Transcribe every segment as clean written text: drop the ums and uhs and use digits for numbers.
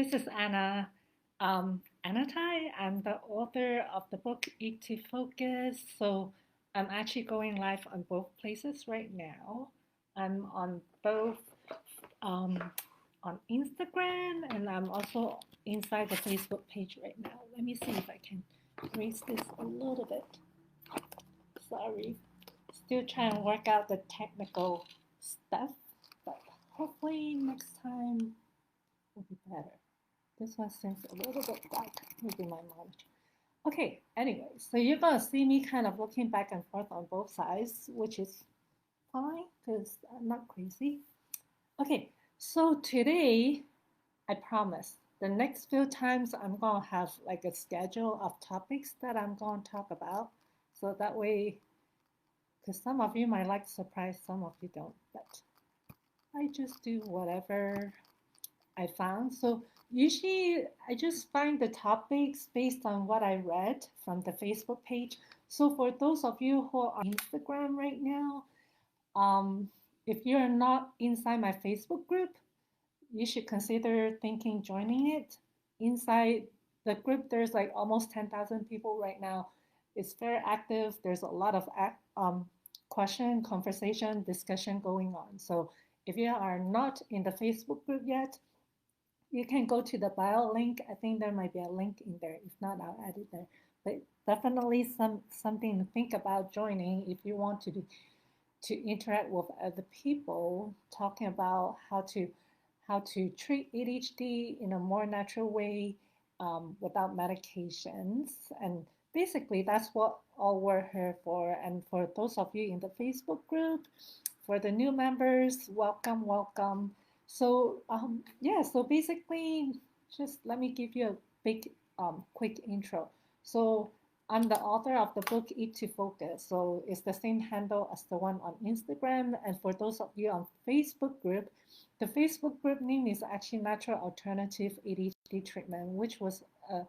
This is Anna Tai. I'm the author of the book Eat to Focus. So I'm actually going live on both places right now. I'm on both um, on Instagram and I'm also inside the Facebook page right now. Let me see if I can raise this a little bit. Sorry. Still trying to work out the technical stuff, but hopefully next time will be better. This one seems a little bit dark, maybe my monitor. Okay, anyway, so you're gonna see me kind of looking back and forth on both sides, which is fine because I'm not crazy. Okay, so today, I promise, the next few times I'm gonna have like a schedule of topics that I'm gonna talk about. So that way, because some of you might like surprise, some of you don't, but I just do whatever I found. So usually I just find the topics based on what I read from the Facebook page. So for those of you who are on Instagram right now, um, if you're not inside my Facebook group, you should consider thinking joining it. Inside the group, there's like almost 10,000 people right now. It's very active. There's a lot of question, conversation, discussion going on. So if you are not in the Facebook group yet, you can go to the bio link. I think there might be a link in there. If not, I'll add it there. But definitely something to think about joining if you want to interact with other people, talking about how to treat ADHD in a more natural way without medications. And basically, that's what all we're here for. And for those of you in the Facebook group, for the new members, welcome, welcome. So yeah, so basically, just let me give you a big, quick intro. So I'm the author of the book Eat to Focus. So it's the same handle as the one on Instagram. And for those of you on Facebook group, the Facebook group name is actually Natural Alternative ADHD Treatment, which was a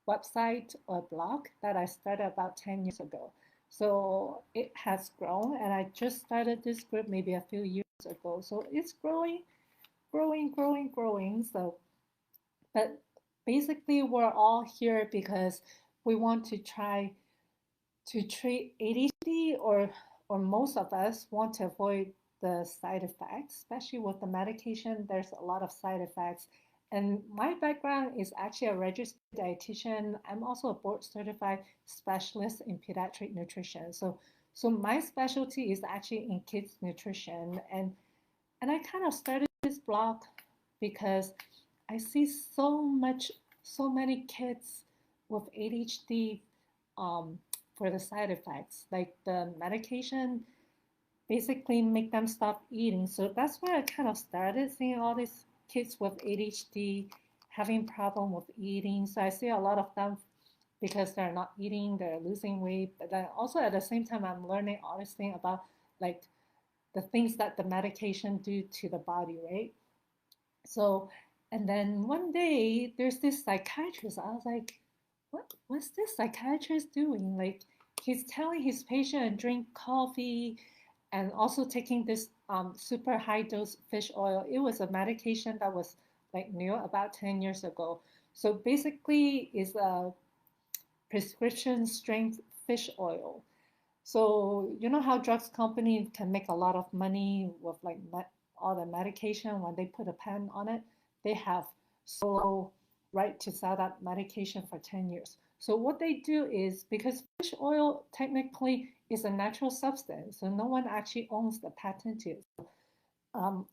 website or blog that I started about 10 years ago. So it has grown, and I just started this group maybe a few years ago. So it's growing, growing, growing, growing. So, but basically, we're all here because we want to try to treat ADHD, or most of us want to avoid the side effects, especially with the medication. There's a lot of side effects. And my background is actually a registered dietitian. I'm also a board certified specialist in pediatric nutrition. So my specialty is actually in kids nutrition. And I kind of started this blog because I see so many kids with ADHD for the side effects. Like the medication basically make them stop eating. So that's where I kind of started seeing all these kids with ADHD having problem with eating. So I see a lot of them because they're not eating, they're losing weight. But then also at the same time, I'm learning all this thing about like the things that the medication do to the body, right? So, and then one day there's this psychiatrist. I was like, what's this psychiatrist doing? Like, he's telling his patient to drink coffee and also taking this super high dose fish oil. It was a medication that was like new about 10 years ago. So basically, it's a prescription strength fish oil. So you know how drugs companies can make a lot of money with like all the medication when they put a pen on it. They have sole right to sell that medication for 10 years. So what they do is because fish oil technically is a natural substance, so no one actually owns the patent to it. Um,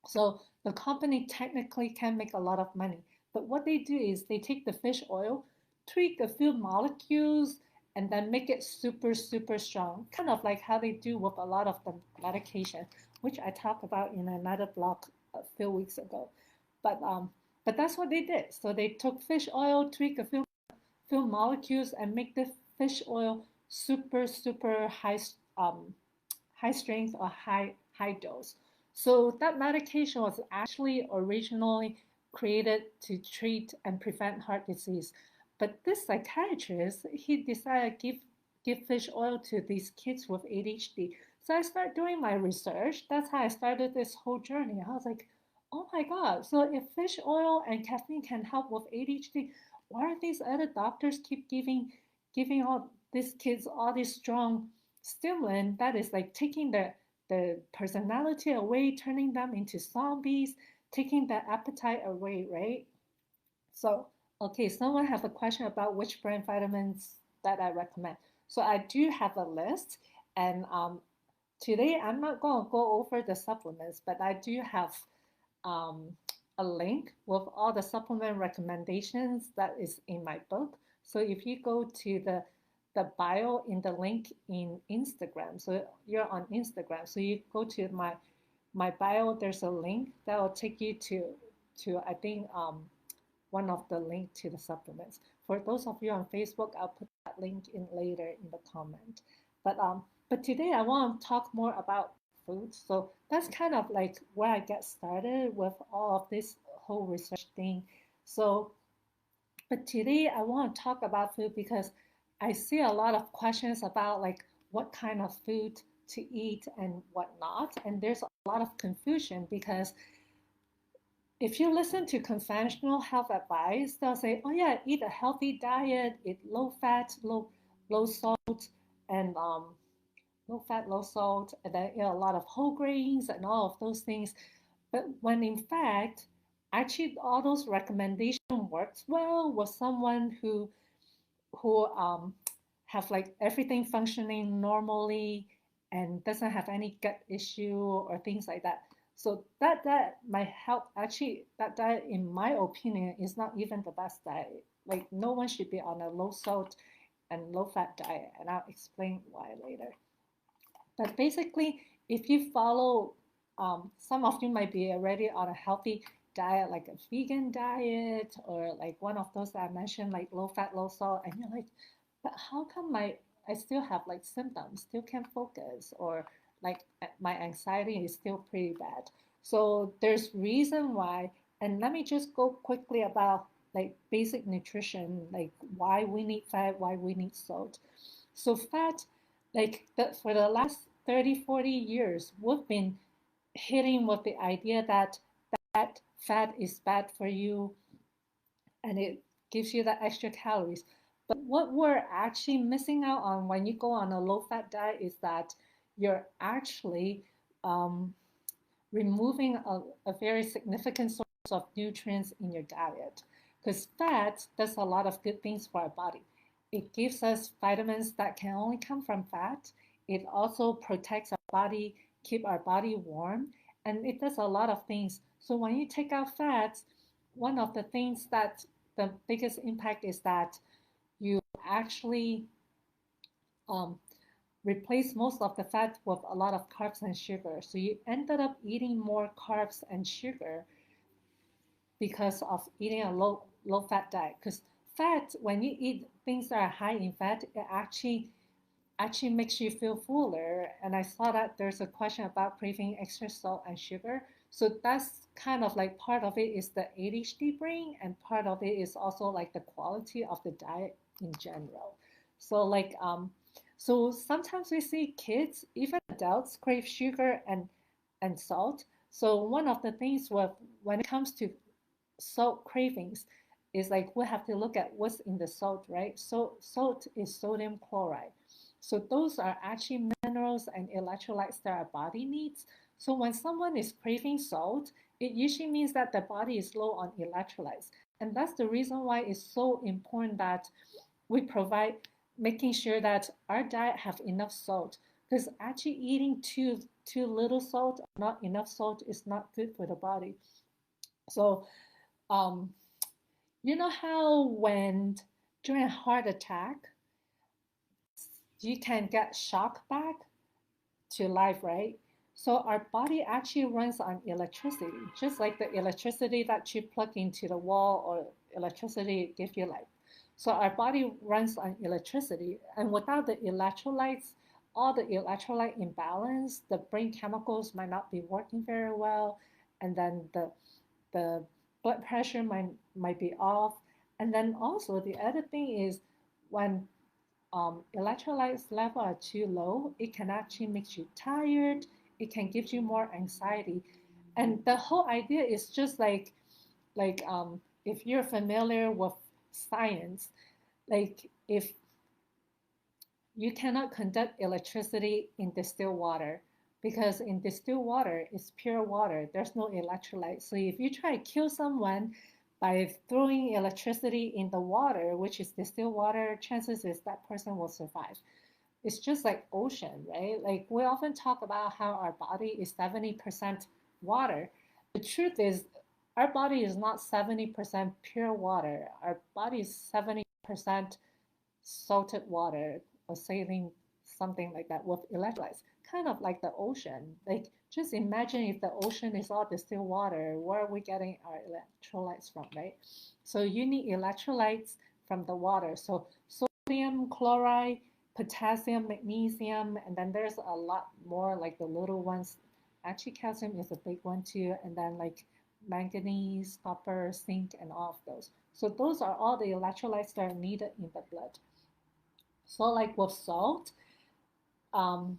so the company technically can make a lot of money. But what they do is they take the fish oil, tweak a few molecules, and then make it super, super strong, kind of like how they do with a lot of the medication, which I talked about in another blog a few weeks ago. But but that's what they did. So they took fish oil, tweak a few molecules, and make the fish oil super, super high strength or high dose. So that medication was actually originally created to treat and prevent heart disease. But this psychiatrist, he decided to give fish oil to these kids with ADHD. So I started doing my research. That's how I started this whole journey. I was like, Oh my God. So if fish oil and caffeine can help with ADHD, why are these other doctors keep giving all these kids all this strong stimulant that is like taking the personality away, turning them into zombies, taking their appetite away, right? So, okay, someone have a question about which brand vitamins that I recommend. So I do have a list, and today I'm not going to go over the supplements, but I do have um, a link with all the supplement recommendations that is in my book. So if you go to the bio in the link in Instagram, so you're on Instagram, so you go to my bio, there's a link that will take you to I think one of the link to the supplements. For those of you on Facebook, I'll put that link in later in the comment. But today I want to talk more about food. So that's kind of like where I get started with all of this whole research thing. So, but today I want to talk about food because I see a lot of questions about like what kind of food to eat and what not. And there's a lot of confusion because if you listen to conventional health advice, they'll say, "Oh yeah, eat a healthy diet, eat low fat, low salt, and low fat, low salt, and then eat a lot of whole grains and all of those things." But when in fact, actually, all those recommendations works well with someone who have like everything functioning normally and doesn't have any gut issue or things like that. So that might help. Actually, that diet, in my opinion, is not even the best diet. Like no one should be on a low salt and low fat diet, and I'll explain why later. But basically, if you follow, some of you might be already on a healthy diet, like a vegan diet, or like one of those that I mentioned, like low fat, low salt, and you're like, but how come I still have like symptoms, still can't focus, or like my anxiety is still pretty bad. So there's reason why, and let me just go quickly about like basic nutrition, like why we need fat, why we need salt. So fat, for the last 30, 40 years, we've been hitting with the idea that fat is bad for you and it gives you the extra calories. But what we're actually missing out on when you go on a low fat diet is that you're actually um, removing a very significant source of nutrients in your diet because fat does a lot of good things for our body. It gives us vitamins that can only come from fat. It also protects our body, keep our body warm, and it does a lot of things. So when you take out fats, one of the things that the biggest impact is that you actually um, replace most of the fat with a lot of carbs and sugar. So you ended up eating more carbs and sugar because of eating a low fat diet. Because fat, when you eat things that are high in fat, it actually makes you feel fuller. And I saw that there's a question about craving extra salt and sugar. So that's kind of like part of it is the ADHD brain, and part of it is also like the quality of the diet in general. So so sometimes we see kids, even adults, crave sugar and salt. So one of the things with when it comes to salt cravings is like we have to look at what's in the salt, right? So salt is sodium chloride. So those are actually minerals and electrolytes that our body needs. So when someone is craving salt, it usually means that the body is low on electrolytes. And that's the reason why it's so important that we provide making sure that our diet have enough salt. Because actually eating too little salt or not enough salt is not good for the body. So um, you know how when during a heart attack, you can get shocked back to life, right? So our body actually runs on electricity, just like the electricity that you plug into the wall or electricity give you life. So our body runs on electricity, and without the electrolytes, all the electrolyte imbalance, the brain chemicals might not be working very well, and then the blood pressure might be off. And then also the other thing is when electrolytes level are too low, it can actually make you tired. It can give you more anxiety. And the whole idea is just like if you're familiar with science, like if you cannot conduct electricity in distilled water because in distilled water it's pure water. There's no electrolyte. So if you try to kill someone by throwing electricity in the water, which is distilled water, chances is that person will survive. It's just like ocean, right? Like we often talk about how our body is 70% water. The truth is our body is not 70% pure water. Our body is 70% salted water or saline, something like that with electrolytes, kind of like the ocean. Like just imagine if the ocean is all distilled water, where are we getting our electrolytes from, right? So you need electrolytes from the water. So sodium chloride, potassium, magnesium, and then there's a lot more like the little ones. Actually, calcium is a big one too, and then like manganese, copper, zinc, and all of those. So those are all the electrolytes that are needed in the blood. So like with salt, um,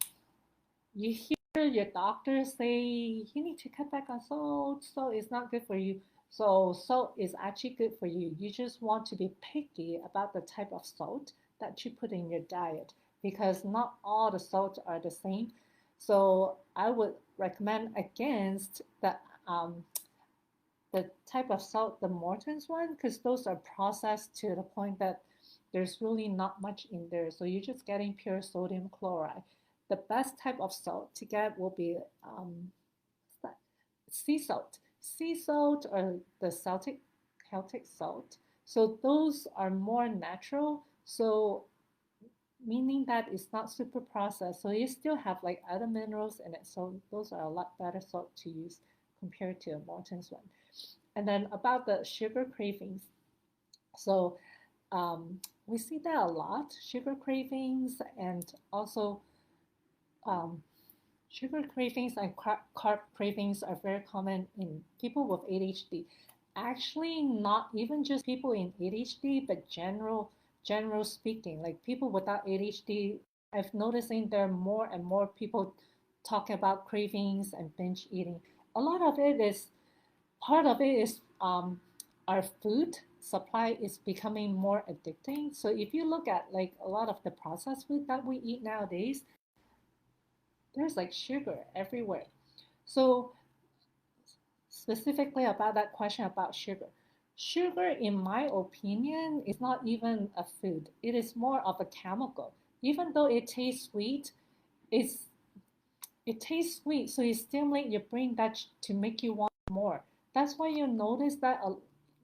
you hear your doctor say you need to cut back on salt. Salt is not good for you. So salt is actually good for you. You just want to be picky about the type of salt that you put in your diet because not all the salts are the same. So I would recommend against um, the type of salt, the Morton's one, because those are processed to the point that there's really not much in there. So you're just getting pure sodium chloride. The best type of salt to get will be sea salt. Sea salt or the Celtic salt. So those are more natural. So meaning that it's not super processed. So you still have like other minerals in it. So those are a lot better salt to use compared to a Morton's one. And then about the sugar cravings. So we see that a lot, sugar cravings and also um, sugar cravings and carb cravings are very common in people with ADHD. Actually, not even just people in ADHD, but general speaking, like people without ADHD, I've noticing there are more and more people talking about cravings and binge eating. A lot of it is part of it is our food supply is becoming more addicting. So if you look at like a lot of the processed food that we eat nowadays, there's like sugar everywhere. So specifically about that question about sugar. Sugar, in my opinion, is not even a food. It is more of a chemical. Even though it tastes sweet, it's it tastes sweet, so it stimulates your brain that to make you want more. That's why you notice that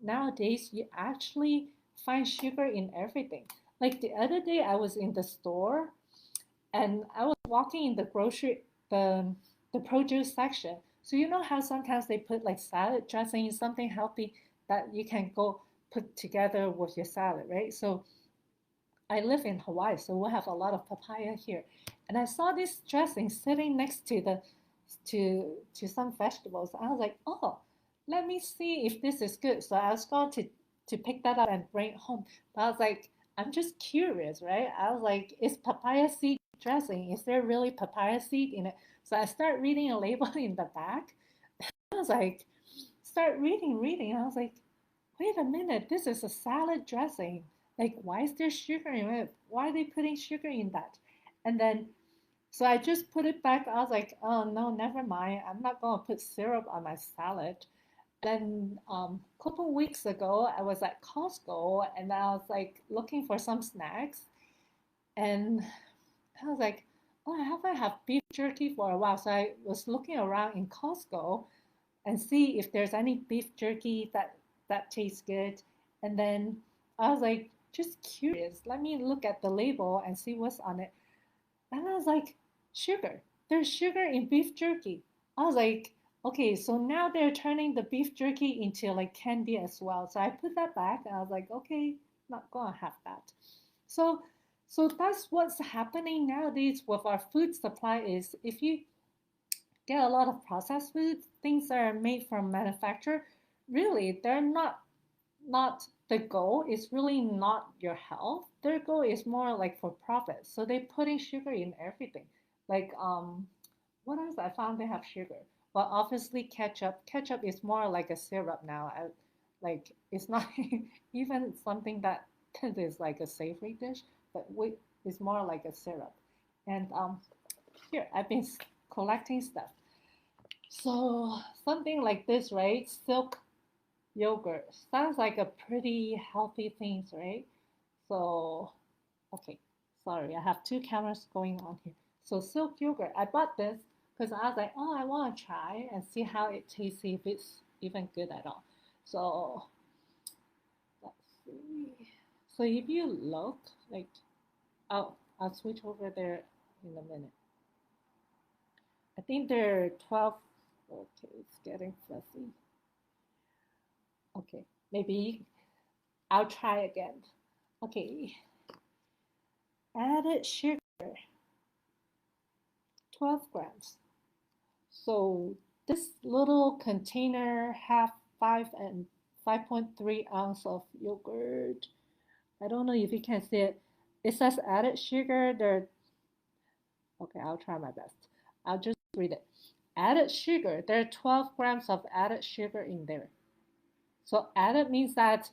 nowadays you actually find sugar in everything. Like the other day, I was in the store and I was walking in the the produce section. So you know how sometimes they put like salad dressing, something healthy that you can go put together with your salad, right? So I live in Hawaii, so we have a lot of papaya here. And I saw this dressing sitting next to the to some vegetables. I was like, oh, let me see if this is good. So I was going to pick that up and bring it home. But I was like, I'm just curious, right? I was like, is papaya seed dressing? Is there really papaya seed in it? So I start reading a label in the back. I was like, start reading. I was like, wait a minute, this is a salad dressing. Like, why is there sugar in it? Why are they putting sugar in that? And then, so I just put it back. I was like, oh no, never mind. I'm not going to put syrup on my salad. Then a couple weeks ago, I was at Costco and I was like looking for some snacks. And I was like, oh, I haven't had beef jerky for a while. So I was looking around in Costco and see if there's any beef jerky that tastes good. And then I was like, just curious. Let me look at the label and see what's on it. And I was like, sugar. There's sugar in beef jerky. I was like, okay, so now they're turning the beef jerky into like candy as well. So I put that back and I was like, okay, not gonna have that. So so that's what's happening nowadays with our food supply is if you get a lot of processed foods, things that are made from manufacturer, really they're not the goal is really not your health. Their goal is more like for profit. So they putting sugar in everything. Like what else I found they have sugar? Well, obviously ketchup. Ketchup is more like a syrup now. Like it's not even something that is like a savory dish, but it's more like a syrup. And here I've been collecting stuff. So something like this, right? Silk yogurt sounds like a pretty healthy thing, right? So okay, sorry, I have two cameras going on here. So silk yogurt, I bought this because I was like, oh, I want to try and see how it tastes, see if it's even good at all. So let's see. So if you look, like, oh, I'll switch over there in a minute. I think there are 12. Okay, it's getting fuzzy. Okay, maybe I'll try again. Okay, added sugar, 12 grams. So this little container have 5.3 ounce of yogurt. I don't know if you can see it. It says added sugar. Okay, I'll try my best. I'll just read it. Added sugar. There are 12 grams of added sugar in there. So added means that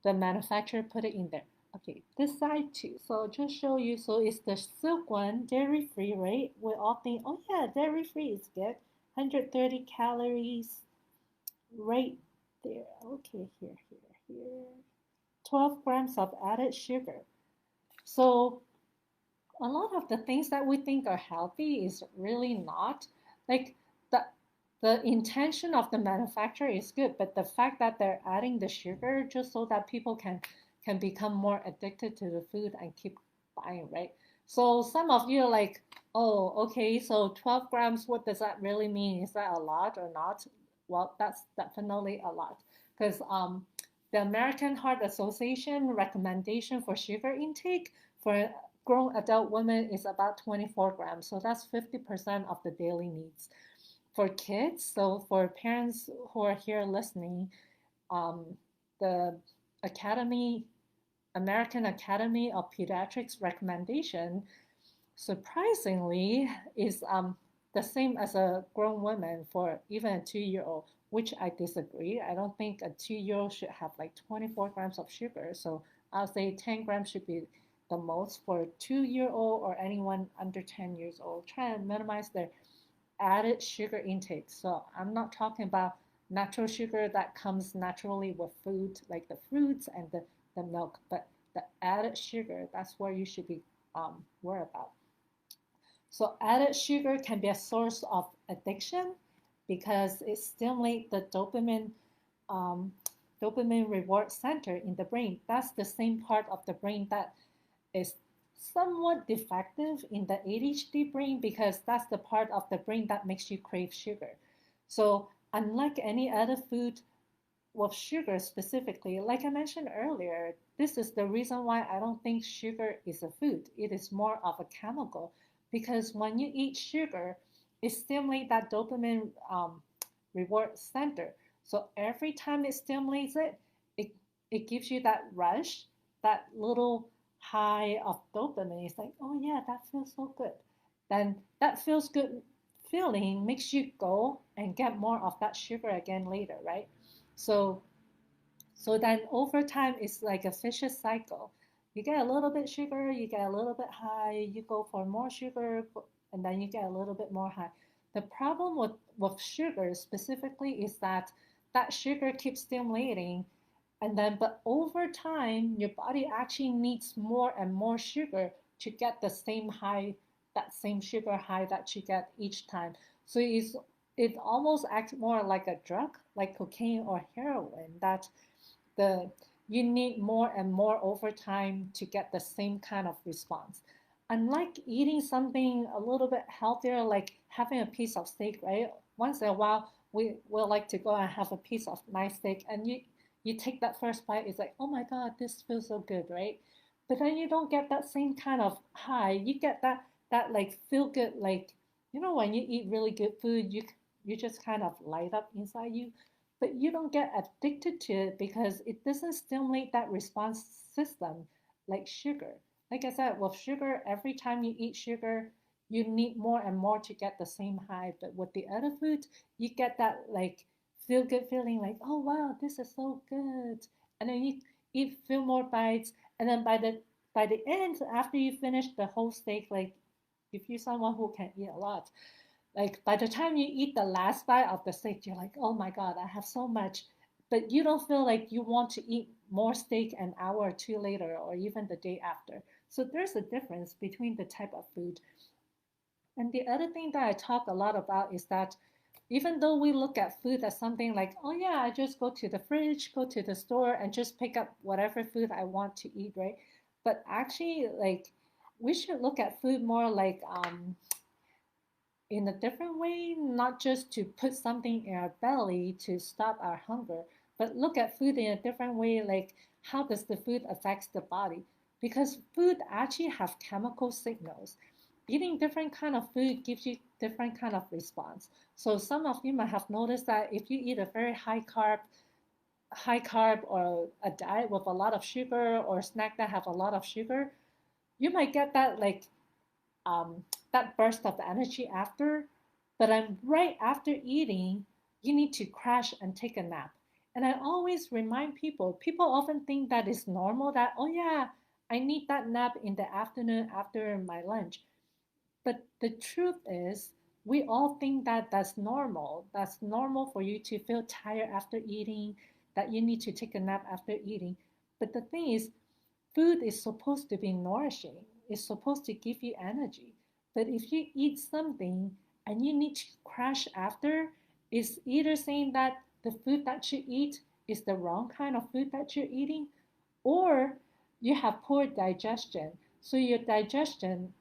the manufacturer put it in there. Okay, this side too. So just show you. So it's the silk one, dairy free, right? We all think, oh yeah, dairy free is good. 130 calories right there. Okay, here. 12 grams of added sugar. So a lot of the things that we think are healthy is really not. Like the the intention of the manufacturer is good, but the fact that they're adding the sugar just so that people can become more addicted to the food and keep buying, right? So some of you are like, oh, okay, so 12 grams, what does that really mean? Is that a lot or not? Well, that's definitely a lot because the American Heart Association recommendation for sugar intake for grown adult women is about 24 grams. So that's 50% of the daily needs. For kids, so for parents who are here listening, um, the Academy, American Academy of Pediatrics recommendation, surprisingly, is the same as a grown woman for even a 2 year old, which I disagree. I don't think a 2 year old should have like 24 grams of sugar. So I'll say 10 grams should be the most for a 2 year old or anyone under 10 years old. Try and minimize their added sugar intake. So I'm not talking about natural sugar that comes naturally with food, like the fruits and the milk, but the added sugar, that's where you should be worried about. So added sugar can be a source of addiction because it stimulates the um, dopamine reward center in the brain. That's the same part of the brain that is somewhat defective in the ADHD brain because that's the part of the brain that makes you crave sugar. So unlike any other food with sugar specifically, like I mentioned earlier, this is the reason why I don't think sugar is a food. It is more of a chemical because when you eat sugar, it stimulates that dopamine reward center. So every time it stimulates it, it, it gives you that rush, that little high of dopamine. It's like, oh yeah, that feels so good. Then that feels good feeling makes you go and get more of that sugar again later, right? So so then over time it's like a vicious cycle. You get a little bit sugar, you get a little bit high, you go for more sugar, and then you get a little bit more high. The problem with sugar specifically is that that sugar keeps stimulating, and then but over time your body actually needs more and more sugar to get the same high, that same sugar high that you get each time. So it almost acts more like a drug, like cocaine or heroin, that the you need more and more over time to get the same kind of response. Unlike eating something a little bit healthier, like having a piece of steak, right? Once in a while, we will like to go and have a piece of nice steak, and you take that first bite, it's like, oh my God, this feels so good, right? But then you don't get that same kind of high. You get that like feel good, like when you eat really good food, you just kind of light up inside you, but you don't get addicted to it because it doesn't stimulate that response system like sugar. Like I said, with sugar, every time you eat sugar, you need more and more to get the same high. But with the other food, you get that like feel good feeling like, oh wow, this is so good. And then you eat few more bites, and then by the end, after you finish the whole steak, like if you're someone who can eat a lot, like by the time you eat the last bite of the steak, you're like, oh my God, I have so much. But you don't feel like you want to eat more steak an hour or two later or even the day after. So there's a difference between the type of food. And the other thing that I talk a lot about is that even though we look at food as something like, oh yeah, I just go to the fridge, go to the store, and just pick up whatever food I want to eat, right? But actually, like, we should look at food more like in a different way, not just to put something in our belly to stop our hunger, but look at food in a different way, like how does the food affects the body? Because food actually have chemical signals. Eating different kind of food gives you different kind of response. So some of you might have noticed that if you eat a very high carb or a diet with a lot of sugar or snack that have a lot of sugar, you might get that like that burst of energy after. But I'm right after eating, you need to crash and take a nap. And I always remind people often think that it's normal that, oh yeah, I need that nap in the afternoon after my lunch. But the truth is, we all think that that's normal. That's normal for you to feel tired after eating, that you need to take a nap after eating. But the thing is, food is supposed to be nourishing, it's supposed to give you energy. But if you eat something and you need to crash after, it's either saying that the food that you eat is the wrong kind of food that you're eating, or you have poor digestion. So your digestion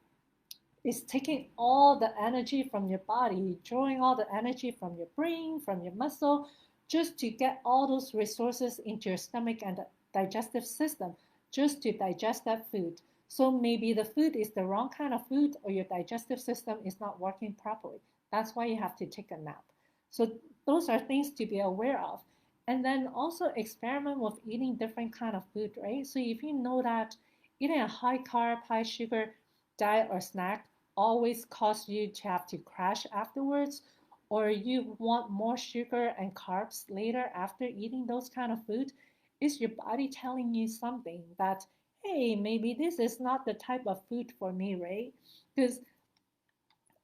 is taking all the energy from your body, drawing all the energy from your brain, from your muscle, just to get all those resources into your stomach and the digestive system, just to digest that food. So maybe the food is the wrong kind of food, or your digestive system is not working properly. That's why you have to take a nap. So those are things to be aware of. And then also experiment with eating different kind of food, right? So if you know that eating a high carb, high sugar diet or snack always cause you to have to crash afterwards, or you want more sugar and carbs later after eating those kind of food, is your body telling you something that, hey, maybe this is not the type of food for me, right? Because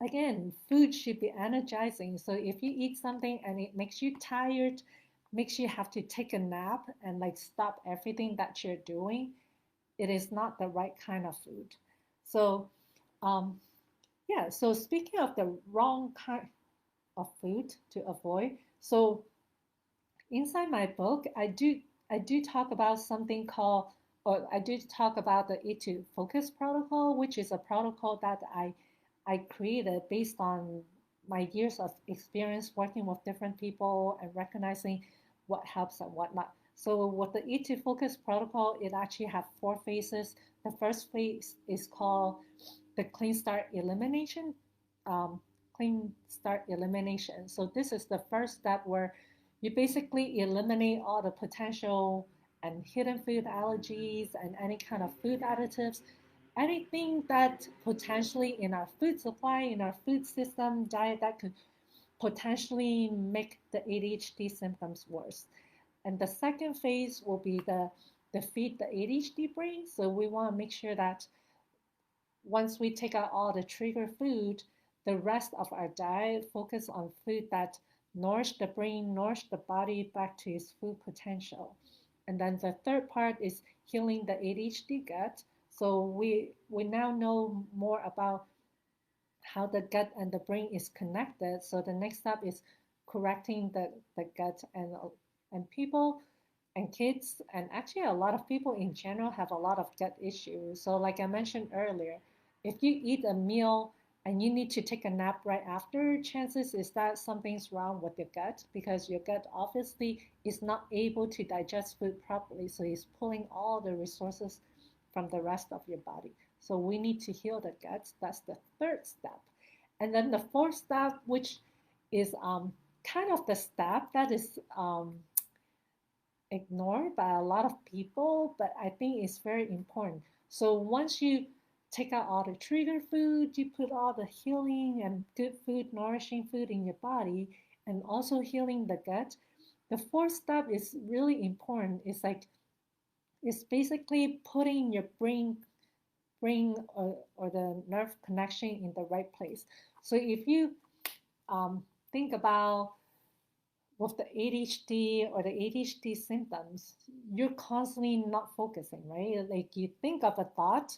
again, food should be energizing. So if you eat something and it makes you tired, makes you have to take a nap and like stop everything that you're doing, it is not the right kind of food. So um, yeah, so speaking of the wrong kind of food to avoid, so inside my book, I do talk about something called, or I do talk about the Eat to Focus protocol, which is a protocol that I created based on my years of experience working with different people and recognizing what helps and what not. So with the Eat to Focus protocol, it actually have four phases. The first phase is called the clean start elimination. Um, Clean start elimination. So this is the first step where you basically eliminate all the potential and hidden food allergies and any kind of food additives, anything that potentially in our food supply, in our food system, diet that could potentially make the ADHD symptoms worse. And the second phase will be the feed the ADHD brain. So we want to make sure that once we take out all the trigger food, the rest of our diet focus on food that nourish the brain, nourish the body back to its full potential. And then the third part is healing the ADHD gut. So we now know more about how the gut and the brain is connected. So the next step is correcting the gut, and people and kids, and actually a lot of people in general have a lot of gut issues. So like I mentioned earlier, if you eat a meal and you need to take a nap right after, chances is that something's wrong with your gut, because your gut obviously is not able to digest food properly. So it's pulling all the resources from the rest of your body. So we need to heal the gut. That's the third step. And then the fourth step, which is kind of the step that is ignored by a lot of people, but I think it's very important. So once you take out all the trigger food, you put all the healing and good food, nourishing food in your body, and also healing the gut. The fourth step is really important. It's basically putting your brain or the nerve connection in the right place. So if you think about with the ADHD or the ADHD symptoms, you're constantly not focusing, right? Like you think of a thought,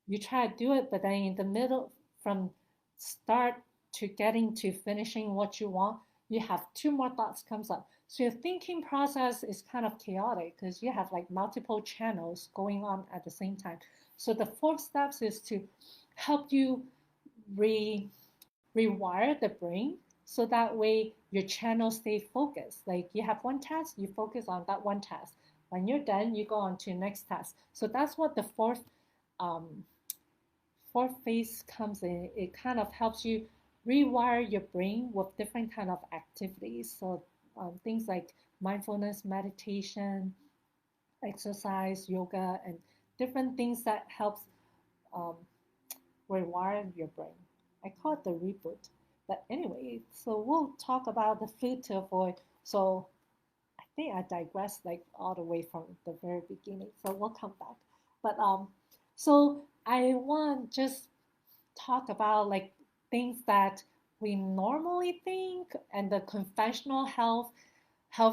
you try to do it, but then in the middle, from start to getting to finishing what you want, you have two more thoughts comes up. So your thinking process is kind of chaotic because you have like multiple channels going on at the same time. So the fourth steps is to help you re rewire the brain so that way your channels stay focused. Like you have one task, you focus on that one task. When you're done, you go on to the next task. So that's what the um, fourth phase comes in. It kind of helps you rewire your brain with different kind of activities. So things like mindfulness, meditation, exercise, yoga, and different things that helps um, rewire your brain. I call it the reboot. But anyway, so we'll talk about the food to avoid. So I think I digressed like all the way from the very beginning. So we'll come back. But so I want just talk about like things that we normally think and the conventional health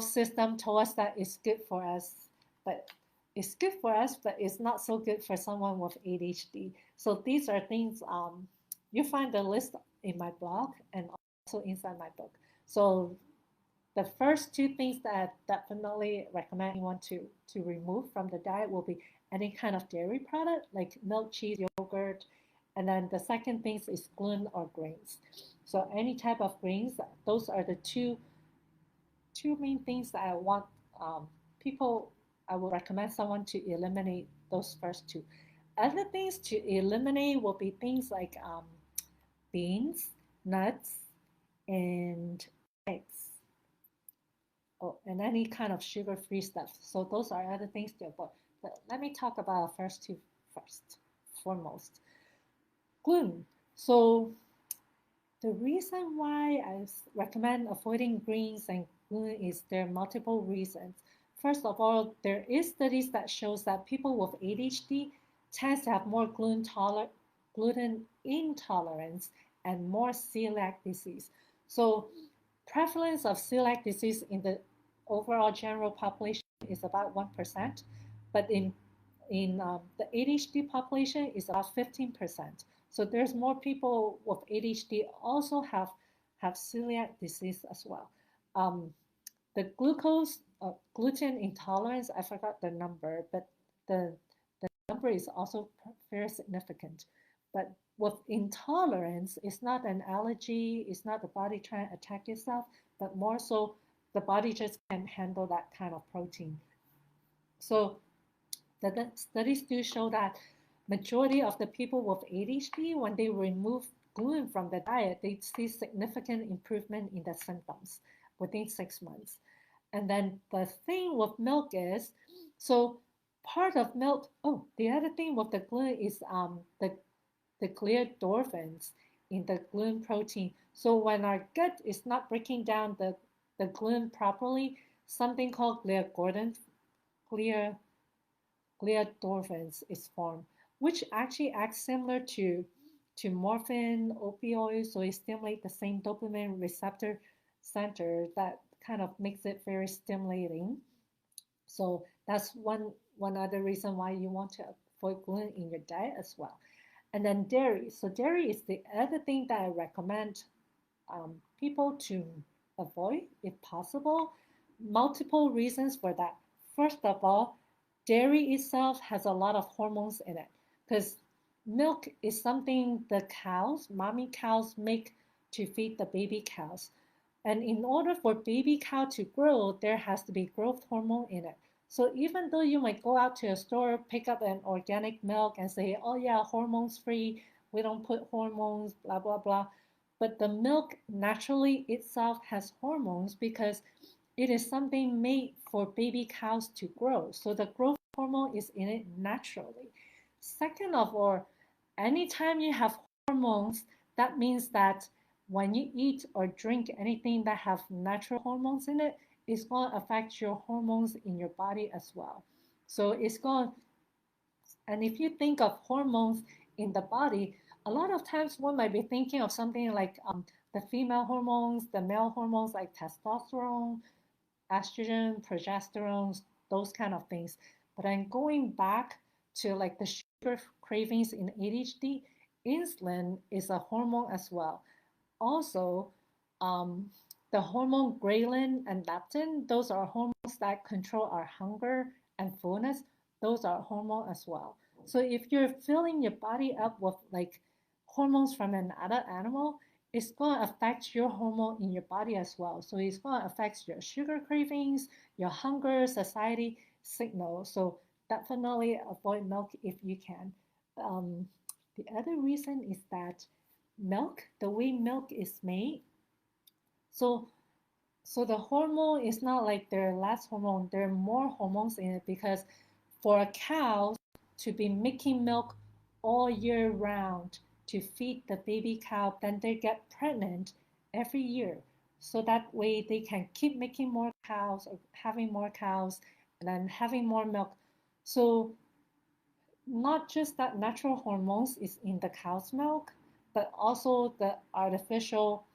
system told us that is good for us, but it's good for us, but it's not so good for someone with ADHD. So these are things you find the list in my blog and also inside my book. So the first two things that I definitely recommend anyone to remove from the diet will be any kind of dairy product like milk, cheese, yogurt. And then the second thing is gluten or grains. So any type of grains, those are the two main things that I want people, I would recommend someone to eliminate those first two. Other things to eliminate will be things like beans, nuts, and eggs. Oh, and any kind of sugar-free stuff. So those are other things to avoid. But let me talk about first two first, foremost. Gluten. So the reason why I recommend avoiding greens and gluten is there are multiple reasons. First of all, there is studies that shows that people with ADHD tend to have more gluten intolerance and more celiac disease. So prevalence of celiac disease in the overall general population is about 1%, but in the ADHD population is about 15%. So there's more people with ADHD also have celiac disease as well. The gluten intolerance, I forgot the number, but the number is also very significant. But with intolerance, it's not an allergy, it's not the body trying to attack itself, but more so the body just can't handle that kind of protein. So the studies do show that majority of the people with ADHD, when they remove gluten from the diet, they see significant improvement in the symptoms within 6 months. And then the thing with milk is, so part of milk, oh, the other thing with the gluten is the clear endorphins in the gluten protein. So when our gut is not breaking down the gluten properly, something called clear gliadorphins is formed, which actually acts similar to morphine, opioids, so it stimulates the same dopamine receptor center that kind of makes it very stimulating. So that's one other reason why you want to avoid gluten in your diet as well. And then dairy. So dairy is the other thing that I recommend people to avoid if possible. Multiple reasons for that. First of all, dairy itself has a lot of hormones in it because milk is something the cows, mommy cows, make to feed the baby cows. And in order for baby cow to grow, there has to be growth hormone in it. So even though you might go out to a store, pick up an organic milk and say, oh yeah, hormones free, we don't put hormones, blah, blah, blah. But the milk naturally itself has hormones because it is something made for baby cows to grow. So the growth hormone is in it naturally. Second of all, anytime you have hormones, that means that when you eat or drink anything that have natural hormones in it, it's going to affect your hormones in your body as well. So it's going, and if you think of hormones in the body, a lot of times one might be thinking of something like the female hormones, the male hormones like testosterone, estrogen, progesterone, those kind of things. But then going back to like the sugar cravings in ADHD, insulin is a hormone as well. Also, um, the hormone ghrelin and leptin, those are hormones that control our hunger and fullness. Those are hormone as well. So if you're filling your body up with like hormones from another animal, it's going to affect your hormone in your body as well. So it's going to affect your sugar cravings, your hunger, satiety signal. So definitely avoid milk if you can. Um, the other reason is that milk, the way milk is made, so so the hormone is not like there are less hormone, there are more hormones in it because for a cow to be making milk all year round to feed the baby cow, then they get pregnant every year. So that way they can keep making more cows or having more cows and then having more milk. So not just that natural hormones is in the cow's milk, but also the artificial,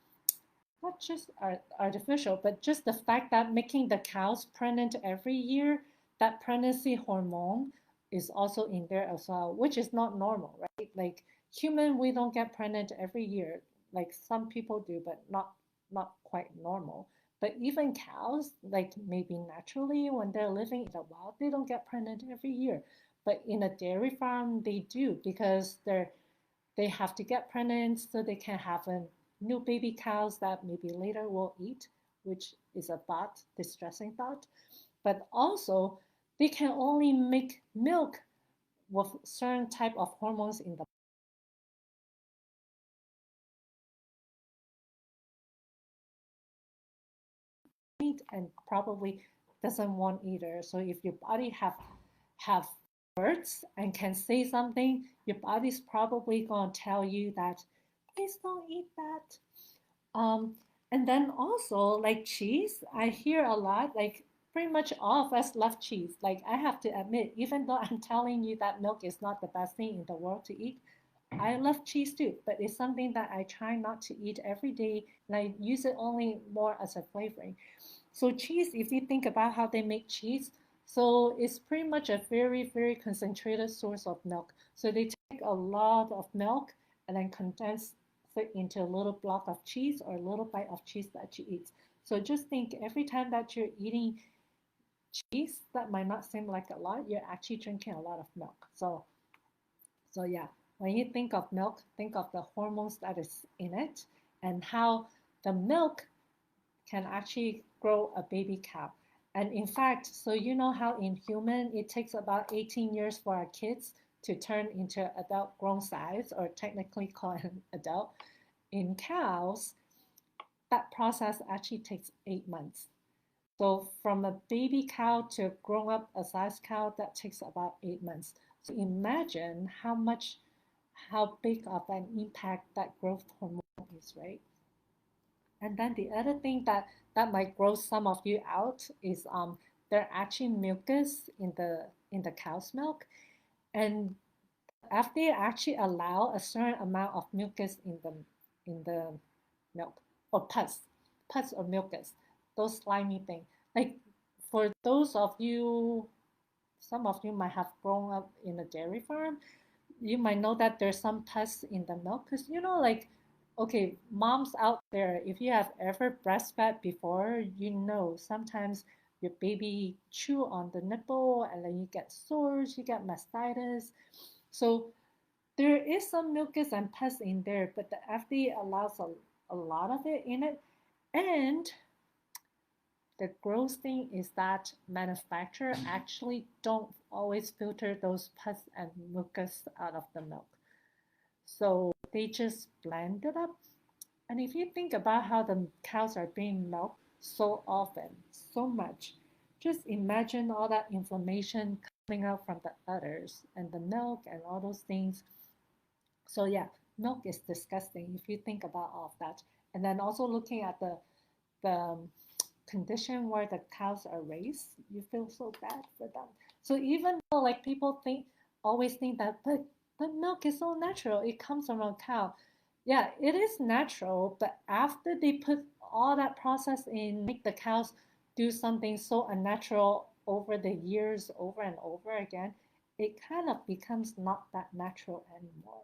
not just artificial, but just the fact that making the cows pregnant every year, that pregnancy hormone is also in there as well, which is not normal, right? Like human, we don't get pregnant every year. Like some people do, but not quite normal. But even cows, like maybe naturally when they're living in the wild, they don't get pregnant every year. But in a dairy farm, they do because they have to get pregnant so they can have a new baby cows that maybe later will eat, which is a thought, distressing thought. But also, they can only make milk with certain type of hormones in the meat and probably doesn't want either. So if your body have words and can say something, your body's probably gonna tell you that please don't eat that. Um, and then also like cheese, I hear a lot, like pretty much all of us love cheese. Like I have to admit, even though I'm telling you that milk is not the best thing in the world to eat, I love cheese too, but it's something that I try not to eat every day and I use it only more as a flavoring. So cheese, if you think about how they make cheese, so it's pretty much a very concentrated source of milk. So they take a lot of milk and then condense it into a little block of cheese or a little bite of cheese that you eat. So just think every time that you're eating cheese, that might not seem like a lot, you're actually drinking a lot of milk. So yeah, when you think of milk, think of the hormones that is in it and how the milk can actually grow a baby cow. And in fact, so you know how in human it takes about 18 years for our kids to turn into adult grown size or technically called an adult. In cows, that process actually takes 8 months. So from a baby cow to a grown up a size cow, that takes about 8 months. So imagine how big of an impact that growth hormone is, right? And then the other thing that might gross some of you out is there are actually mucus in the cow's milk, and FDA actually allow a certain amount of mucus in the milk or pus or mucus, those slimy thing. Like for those of you, some of you might have grown up in a dairy farm, you might know that there's some pus in the milk because you know like okay moms out there if you have ever breastfed before you know sometimes your baby chew on the nipple and then you get sores, you get mastitis. So there is some mucus and pus in there, but the FDA allows a lot of it in it. And the gross thing is that manufacturers actually don't always filter those pus and mucus out of the milk. So they just blend it up. And if you think about how the cows are being milked so often, so much, just imagine all that inflammation coming out from the udders and the milk and all those things. So yeah, milk is disgusting if you think about all of that. And then also looking at the condition where the cows are raised, you feel so bad for them. So even though like people always think that, but milk is so natural, it comes from a cow. Yeah, it is natural, but after they put all that process in, make the cows do something so unnatural over the years, over and over again, it kind of becomes not that natural anymore.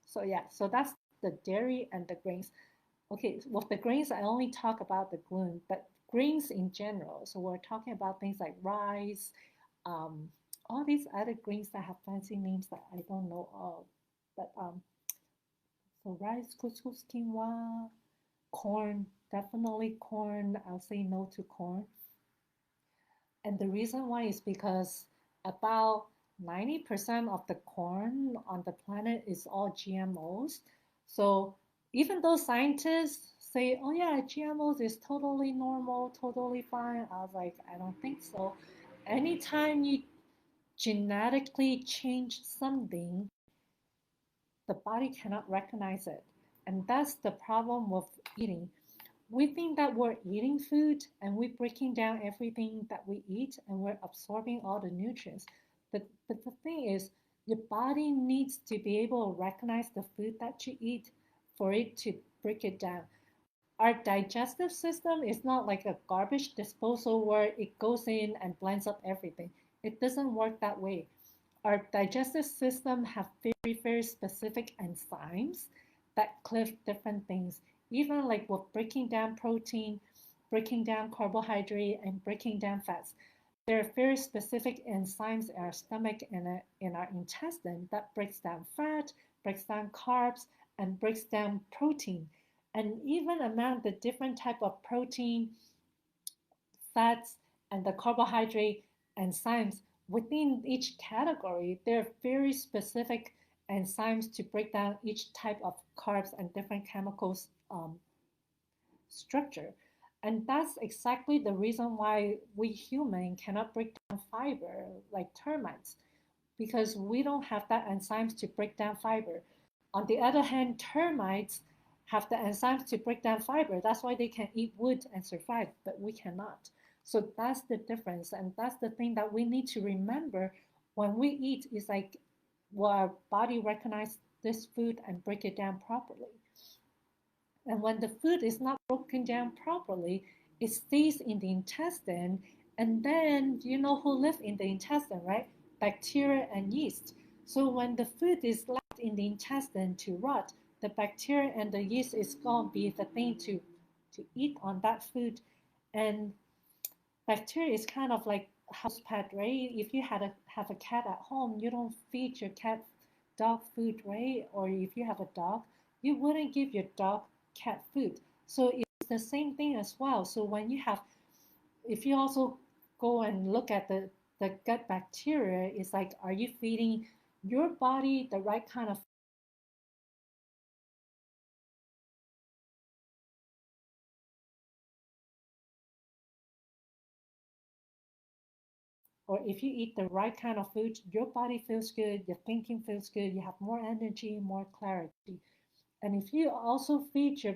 So yeah, so that's the dairy and the grains. Okay, with the grains, I only talk about the gluten, but grains in general. So we're talking about things like rice, um, all these other grains that have fancy names that I don't know of. But so rice, couscous, quinoa, corn, definitely corn. I'll say no to corn. And the reason why is because about 90% of the corn on the planet is all GMOs. So even though scientists say, oh yeah, GMOs is totally normal, totally fine, I was like, I don't think so. Anytime you genetically change something, the body cannot recognize it. And that's the problem with eating. We think that we're eating food and we're breaking down everything that we eat and we're absorbing all the nutrients. But the thing is, your body needs to be able to recognize the food that you eat for it to break it down. Our digestive system is not like a garbage disposal where it goes in and blends up everything. It doesn't work that way. Our digestive system have very specific enzymes that cleave different things. Even like with breaking down protein, breaking down carbohydrate, and breaking down fats, there are very specific enzymes in our stomach and in our intestine that breaks down fat, breaks down carbs, and breaks down protein. And even among the different type of protein, fats, and the carbohydrate enzymes within each category, there are very specific enzymes to break down each type of carbs and different chemicals structure. And that's exactly the reason why we human cannot break down fiber like termites, because we don't have that enzymes to break down fiber. On the other hand, termites have the enzymes to break down fiber. That's why they can eat wood and survive, but we cannot. So that's the difference. And that's the thing that we need to remember when we eat is like, will our body recognize this food and break it down properly? And when the food is not broken down properly, it stays in the intestine. And then you know who live in the intestine, right? Bacteria and yeast. So when the food is left in the intestine to rot, the bacteria and the yeast is going to be the thing to eat on that food. And bacteria is kind of like house pet, right? If you have a cat at home, you don't feed your cat dog food, right? Or if you have a dog, you wouldn't give your dog cat food. So it's the same thing as well. So when you have, if you also go and look at the gut bacteria, it's like, are you feeding your body the right kind of, or if you eat the right kind of food, your body feels good, your thinking feels good, you have more energy, more clarity. And if you also feed your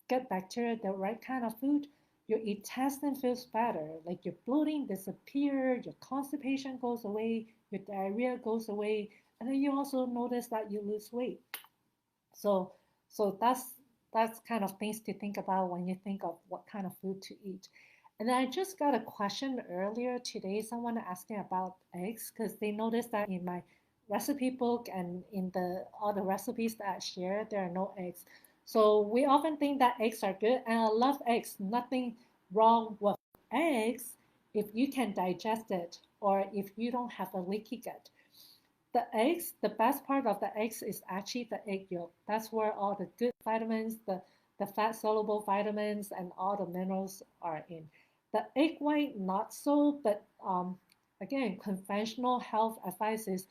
gut bacteria the right kind of food, your intestine feels better. Like your bloating disappears, your constipation goes away, your diarrhea goes away, and then you also notice that you lose weight. So, so that's kind of things to think about when you think of what kind of food to eat. And then I just got a question earlier today. Someone asking about eggs because they noticed that in my recipe book and in the all the recipes that I share, there are no eggs. So we often think that eggs are good, and I love eggs. Nothing wrong with eggs if you can digest it or if you don't have a leaky gut. The eggs, the best part of the eggs is actually the egg yolk. That's where all the good vitamins, the fat soluble vitamins, and all the minerals are in. The egg white, not so, but again, conventional health advice is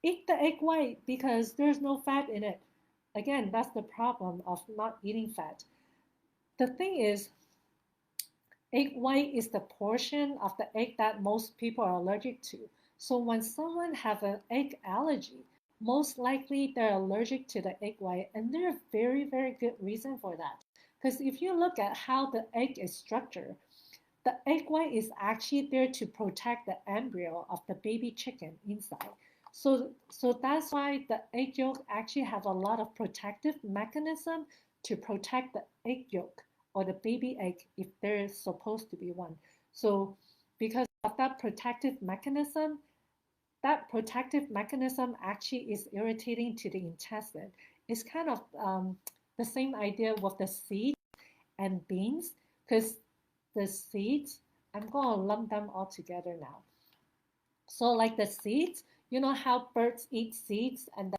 eat the egg white because there's no fat in it. Again, that's the problem of not eating fat. The thing is, egg white is the portion of the egg that most people are allergic to. So when someone have an egg allergy, most likely they're allergic to the egg white, and there's a very, very good reason for that. Because if you look at how the egg is structured, the egg white is actually there to protect the embryo of the baby chicken inside. So that's why the egg yolk actually have a lot of protective mechanism to protect the egg yolk or the baby egg if there is supposed to be one. So because of that protective mechanism actually is irritating to the intestine. It's kind of the same idea with the seeds and beans, because the seeds, I'm going to lump them all together now. So, like the seeds, you know how birds eat seeds and then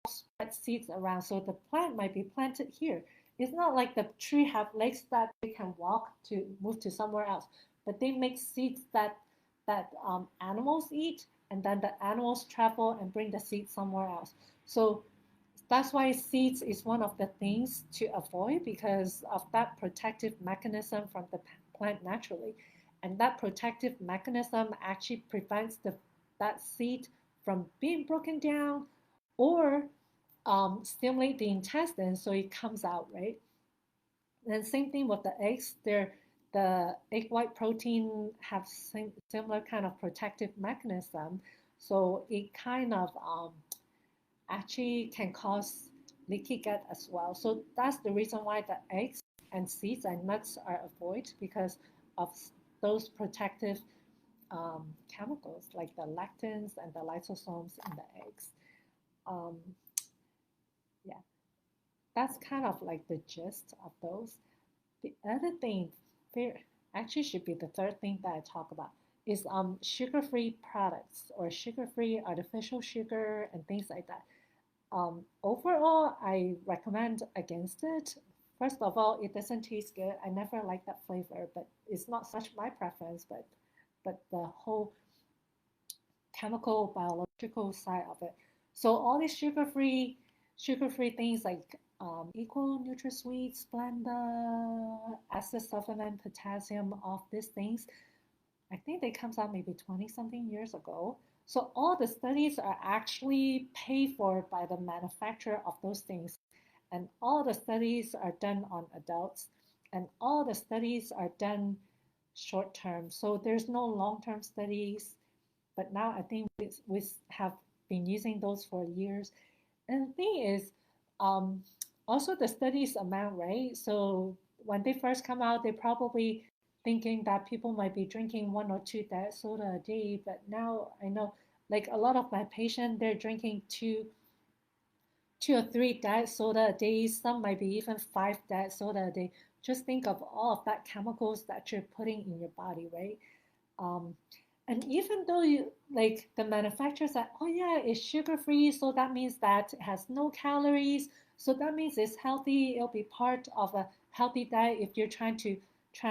spread seeds around. So, the plant might be planted here. It's not like the tree have legs that they can walk to move to somewhere else, but they make seeds that animals eat, and then the animals travel and bring the seeds somewhere else. So that's why seeds is one of the things to avoid because of that protective mechanism from the plant naturally. And that protective mechanism actually prevents that seed from being broken down or stimulate the intestine so it comes out, right? And same thing with the eggs. The egg white protein have similar kind of protective mechanism. So it kind of actually can cause leaky gut as well. So that's the reason why the eggs and seeds and nuts are avoided because of those protective chemicals like the lectins and the lysosomes in the eggs. Um, yeah, that's kind of like the gist of those. The other thing, actually should be the third thing that I talk about, is sugar-free products or sugar-free artificial sugar and things like that. Overall, I recommend against it. First of all, it doesn't taste good. I never like that flavor, but it's not such my preference, but the whole chemical biological side of it. So all these sugar-free things like Equal, NutraSweet, Splenda, acid supplement, potassium, all these things, I think they comes out maybe 20 something years ago. So all the studies are actually paid for by the manufacturer of those things. And all the studies are done on adults and all the studies are done short term. So there's no long term studies. But now I think we have been using those for years. And the thing is, um, also the studies amount, right? So when they first come out, they probably thinking that people might be drinking one or two diet soda a day. But now I know, like a lot of my patients, they're drinking two or three diet soda a day. Some might be even five diet soda a day. Just think of all of that chemicals that you're putting in your body, right? Um, and even though you like the manufacturers say, oh yeah, it's sugar free, so that means that it has no calories, so that means it's healthy. It'll be part of a healthy diet if you're try to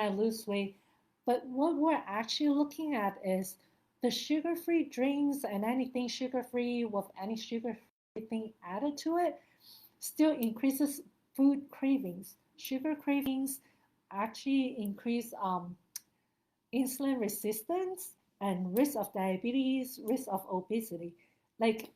lose weight. But what we're actually looking at is the sugar free drinks and anything sugar free with any sugar free thing added to it still increases food cravings. Sugar cravings actually increase insulin resistance and risk of diabetes, risk of obesity. Like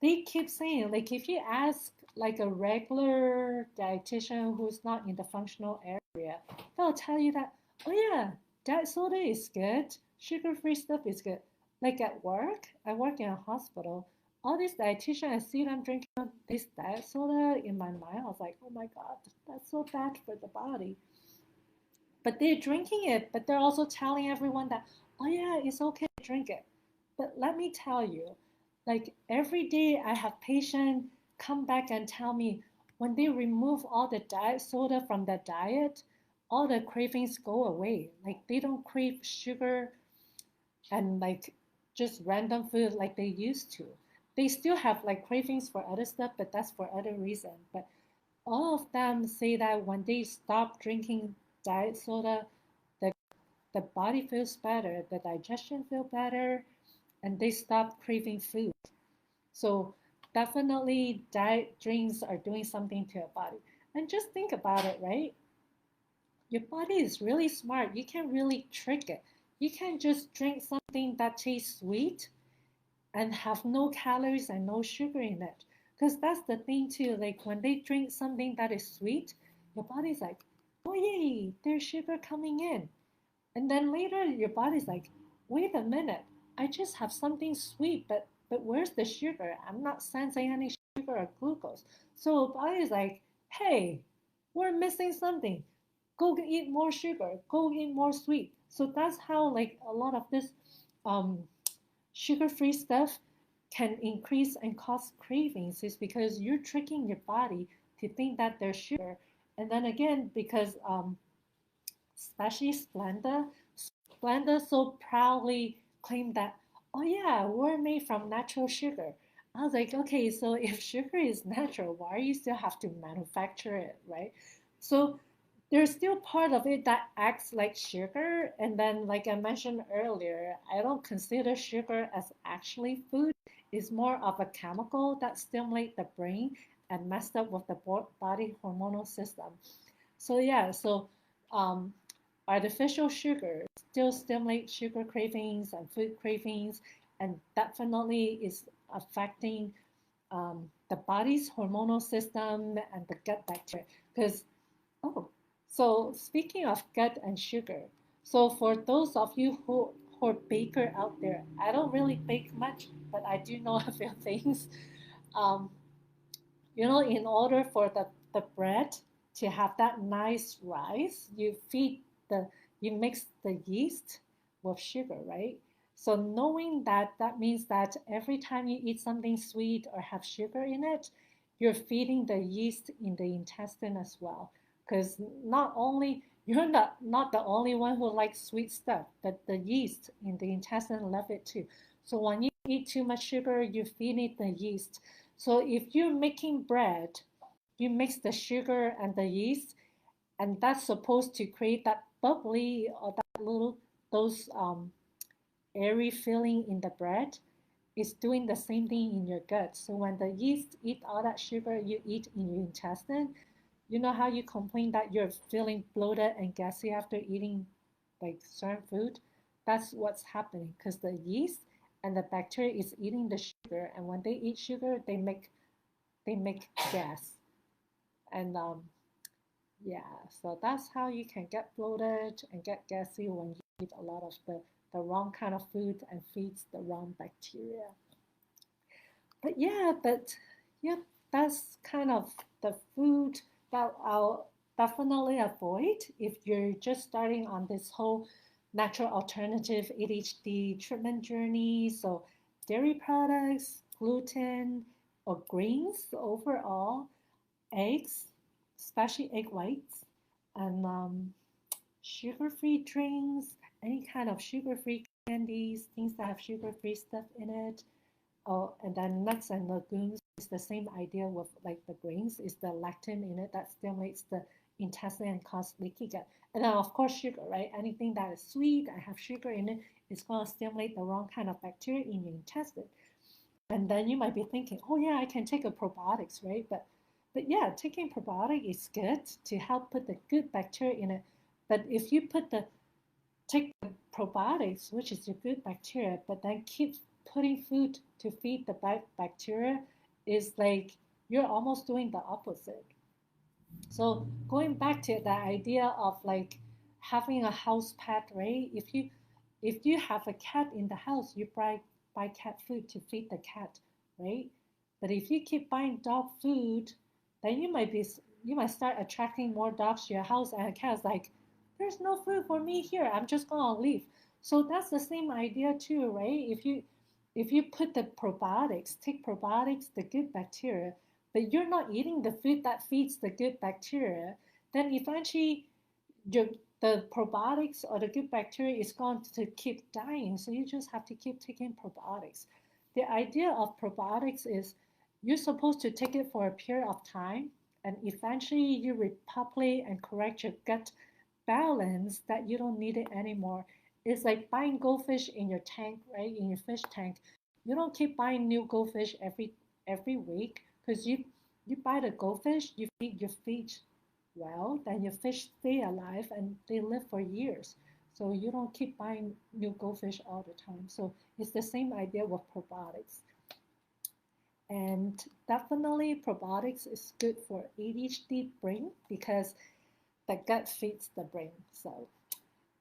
they keep saying, like if you ask like a regular dietitian who's not in the functional area, they'll tell you that, oh yeah, diet soda is good, sugar-free stuff is good. Like I work in a hospital. All these dietitians, I see them drinking this diet soda in my mind. I was like, oh my God, that's so bad for the body. But they're drinking it, but they're also telling everyone that, oh yeah, it's okay to drink it. But let me tell you, like every day I have patients come back and tell me when they remove all the diet soda from their diet, all the cravings go away. Like they don't crave sugar and like just random food like they used to. They still have like cravings for other stuff, but that's for other reason. But all of them say that when they stop drinking diet soda, the, the body feels better, the digestion feels better, and they stop craving food. So definitely diet drinks are doing something to your body. And just think about it, right? Your body is really smart. You can really trick it. You can just drink something that tastes sweet and have no calories and no sugar in it. Because that's the thing too. Like when they drink something that is sweet, your body's like, oh yay, there's sugar coming in. And then later your body's like, wait a minute, I just have something sweet, but where's the sugar? I'm not sensing any sugar or glucose. So the body's like, hey, we're missing something. Go eat more sugar. Go eat more sweet. So that's how like a lot of this um, sugar-free stuff can increase and cause cravings is because you're tricking your body to think that there's sugar. And then again, because especially Splenda so proudly claimed that, oh yeah, we're made from natural sugar. I was like, okay, so if sugar is natural, why do you still have to manufacture it, right? So there's still part of it that acts like sugar. And then, like I mentioned earlier, I don't consider sugar as actually food. It's more of a chemical that stimulates the brain and messed up with the body hormonal system. So yeah, so um, artificial sugar still stimulate sugar cravings and food cravings, and definitely is affecting the body's hormonal system and the gut bacteria. Because oh, so speaking of gut and sugar, so for those of you who are baker out there, I don't really bake much, but I do know a few things. Um, in order for the bread to have that nice rise, you mix the yeast with sugar, right? So knowing that, that means that every time you eat something sweet or have sugar in it, you're feeding the yeast in the intestine as well. Because not only you're not the only one who likes sweet stuff, but the yeast in the intestine love it too. So when you eat too much sugar, you're feeding the yeast. So if you're making bread, you mix the sugar and the yeast, and that's supposed to create that bubbly or that little those airy filling in the bread. It's doing the same thing in your gut. So when the yeast eat all that sugar you eat in your intestine, you know how you complain that you're feeling bloated and gassy after eating like certain food? That's what's happening because the yeast and the bacteria is eating the sugar, and when they eat sugar, they make gas. And yeah, so that's how you can get bloated and get gassy when you eat a lot of the wrong kind of food and feeds the wrong bacteria. But yeah, that's kind of the food that I'll definitely avoid if you're just starting on this whole natural alternative ADHD treatment journey. So dairy products, gluten, or grains overall, eggs, especially egg whites, and sugar-free drinks, any kind of sugar-free candies, things that have sugar-free stuff in it. Oh, and then nuts and legumes is the same idea with like the grains, is the lectin in it that stimulates the intestine and causes leaky gut. And then of course sugar, right? Anything that is sweet and have sugar in it is going to stimulate the wrong kind of bacteria in your intestine. And then you might be thinking, oh yeah, I can take a probiotics, right? But yeah, taking probiotic is good to help put the good bacteria in it. But if you take the probiotics, which is your good bacteria, but then keep putting food to feed the bacteria, is like you're almost doing the opposite. So going back to the idea of like having a house pet, right? If you have a cat in the house, you buy cat food to feed the cat, right? But if you keep buying dog food, then you might start attracting more dogs to your house, and the cat's like, there's no food for me here. I'm just gonna leave. So that's the same idea too, right? If you put the probiotics, take probiotics, the good bacteria, but you're not eating the food that feeds the good bacteria, then eventually your the probiotics or the good bacteria is going to keep dying. So you just have to keep taking probiotics. The idea of probiotics is you're supposed to take it for a period of time, and eventually you repopulate and correct your gut balance that you don't need it anymore. It's like buying goldfish in your tank, right? In your fish tank. You don't keep buying new goldfish every week because you buy the goldfish, you feed well, then your fish stay alive and they live for years. So you don't keep buying new goldfish all the time. So it's the same idea with probiotics. And definitely probiotics is good for ADHD brain because the gut feeds the brain. So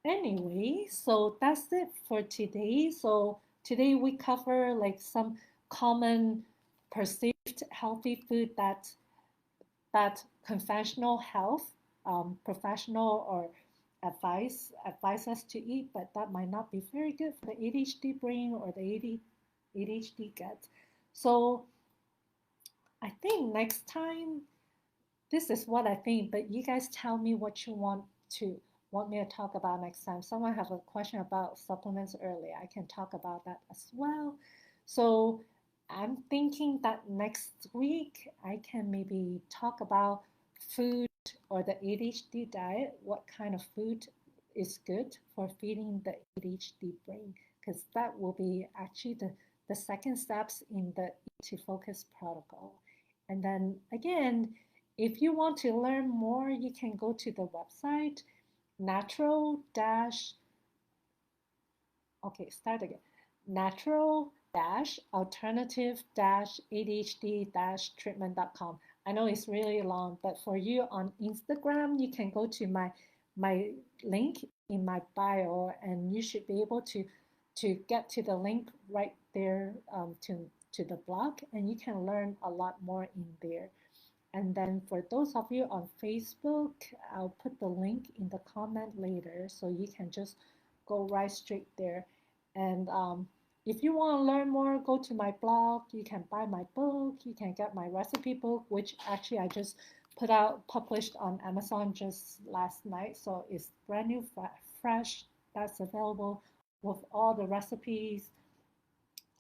anyway, so that's it for today. So today we cover like some common perceived healthy food that conventional health professional or advise us to eat, but that might not be very good for the ADHD brain or the ADHD gut. So I think next time, this is what I think, but you guys tell me what you want me to talk about next time. Someone have a question about supplements earlier. I can talk about that as well. So I'm thinking that next week I can maybe talk about food or the ADHD diet, what kind of food is good for feeding the ADHD brain, because that will be actually the second steps in the Eat to Focus protocol. And then again, if you want to learn more, you can go to the website natural dash, okay, start again. Natural dash alternative dash ADHD dash treatment.com. I know it's really long, but for you on Instagram, you can go to my link in my bio, and you should be able to get to the link right there to the blog, and you can learn a lot more in there. And then for those of you on Facebook, I'll put the link in the comment later so you can just go right straight there. And if you want to learn more, go to my blog. You can buy my book. You can get my recipe book, which actually I just published on Amazon just last night. So it's brand new, fresh. That's available with all the recipes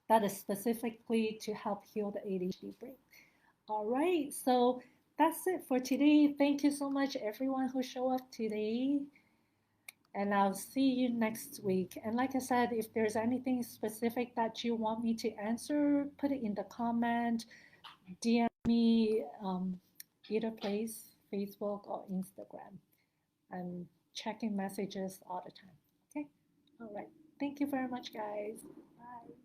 that is specifically to help heal the ADHD brain. All right, so that's it for today. Thank you so much, everyone who showed up today. And I'll see you next week. And like I said, if there's anything specific that you want me to answer, put it in the comment, DM me, either place, Facebook or Instagram. I'm checking messages all the time. Okay? All right. Thank you very much, guys.